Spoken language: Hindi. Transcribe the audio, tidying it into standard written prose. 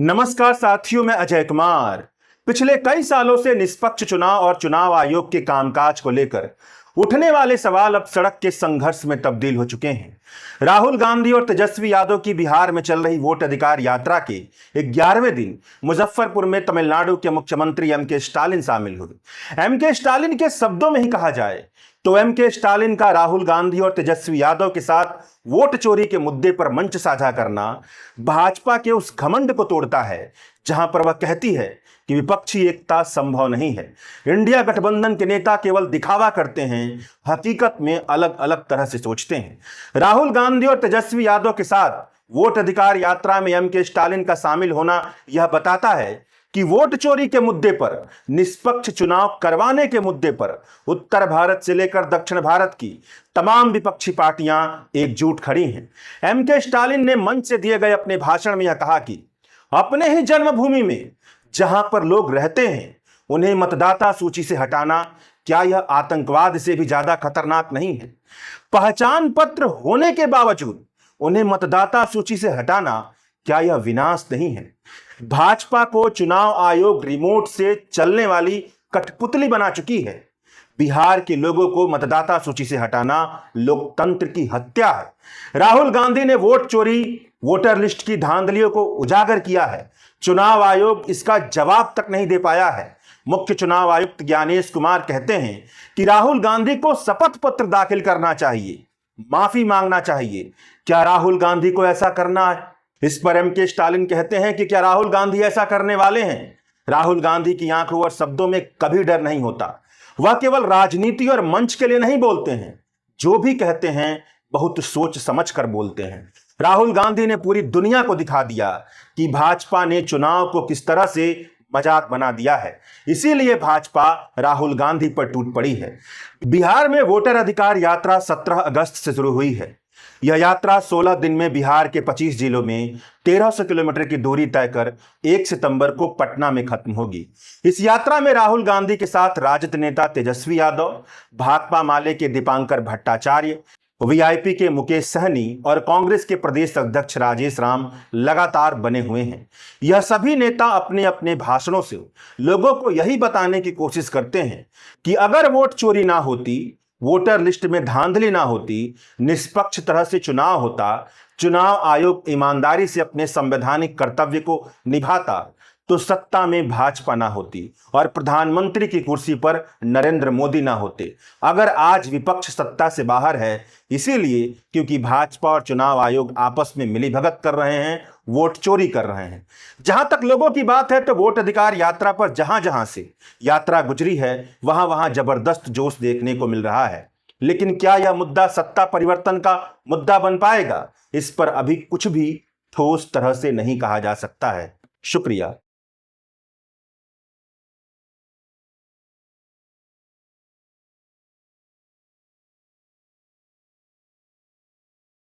नमस्कार साथियों, मैं अजय कुमार। पिछले कई सालों से निष्पक्ष चुनाव और चुनाव आयोग के कामकाज को लेकर उठने वाले सवाल अब सड़क के संघर्ष में तब्दील हो चुके हैं। राहुल गांधी और तेजस्वी यादव की बिहार में चल रही वोट अधिकार यात्रा के 11वें दिन मुजफ्फरपुर में तमिलनाडु के मुख्यमंत्री एम के स्टालिन शामिल हुए। एम के स्टालिन के शब्दों में ही कहा जाए तो एम के स्टालिन का राहुल गांधी और तेजस्वी यादव के साथ वोट चोरी के मुद्दे पर मंच साझा करना भाजपा के उस घमंड को तोड़ता है जहां पर वह कहती है कि विपक्षी एकता संभव नहीं है। इंडिया गठबंधन के नेता केवल दिखावा करते हैं, हकीकत में अलग अलग तरह से सोचते हैं। राहुल गांधी और तेजस्वी यादव के साथ वोट अधिकार यात्रा में एम के स्टालिन का शामिल होना यह बताता है कि वोट चोरी के मुद्दे पर, निष्पक्ष चुनाव करवाने के मुद्दे पर उत्तर भारत से लेकर दक्षिण भारत की तमाम विपक्षी पार्टियां एकजुट खड़ी हैं। एम के स्टालिन ने मंच से दिए गए अपने भाषण में यह कहा कि अपने ही जन्मभूमि में जहां पर लोग रहते हैं उन्हें मतदाता सूची से हटाना क्या यह आतंकवाद से भी ज्यादा खतरनाक नहीं है? पहचान पत्र होने के बावजूद उन्हें मतदाता सूची से हटाना क्या यह विनाश नहीं है? भाजपा को चुनाव आयोग रिमोट से चलने वाली कठपुतली बना चुकी है। बिहार के लोगों को मतदाता सूची से हटाना लोकतंत्र की हत्या है। राहुल गांधी ने वोट चोरी, वोटर लिस्ट की धांधलियों को उजागर किया है। चुनाव आयोग इसका जवाब तक नहीं दे पाया है। मुख्य चुनाव आयुक्त ज्ञानेश कुमार कहते हैं कि राहुल गांधी को शपथ पत्र दाखिल करना चाहिए, माफी मांगना चाहिए। क्या राहुल गांधी को ऐसा करना है? इस पर एम के स्टालिन कहते हैं कि क्या राहुल गांधी ऐसा करने वाले हैं? राहुल गांधी की आंखों और शब्दों में कभी डर नहीं होता। वह केवल राजनीति और मंच के लिए नहीं बोलते हैं, जो भी कहते हैं बहुत सोच समझ कर बोलते हैं। राहुल गांधी ने पूरी दुनिया को दिखा दिया कि भाजपा ने चुनाव को किस तरह से मजाक बना दिया है। इसीलिए भाजपा राहुल गांधी पर टूट पड़ी है। बिहार में वोटर अधिकार यात्रा 17 अगस्त से शुरू हुई है। यह यात्रा 16 दिन में बिहार के 25 जिलों में 1300 किलोमीटर की दूरी तय कर 1 सितंबर को पटना में खत्म होगी। इस यात्रा में राहुल गांधी के साथ राजद नेता तेजस्वी यादव, भाकपा माले के दीपांकर भट्टाचार्य, वीआईपी के मुकेश सहनी और कांग्रेस के प्रदेश अध्यक्ष राजेश राम लगातार बने हुए हैं। यह सभी नेता अपने अपने भाषणों से लोगों को यही बताने की कोशिश करते हैं कि अगर वोट चोरी ना होती, वोटर लिस्ट में धांधली ना होती, निष्पक्ष तरह से चुनाव होता, चुनाव आयोग ईमानदारी से अपने संवैधानिक कर्तव्य को निभाता, तो सत्ता में भाजपा ना होती और प्रधानमंत्री की कुर्सी पर नरेंद्र मोदी ना होते। अगर आज विपक्ष सत्ता से बाहर है इसीलिए क्योंकि भाजपा और चुनाव आयोग आपस में मिलीभगत कर रहे हैं, वोट चोरी कर रहे हैं। जहां तक लोगों की बात है तो वोट अधिकार यात्रा पर जहां जहां से यात्रा गुजरी है वहां वहां जबरदस्त जोश देखने को मिल रहा है। लेकिन क्या यह मुद्दा सत्ता परिवर्तन का मुद्दा बन पाएगा? इस पर अभी कुछ भी ठोस तरह से नहीं कहा जा सकता है। शुक्रिया।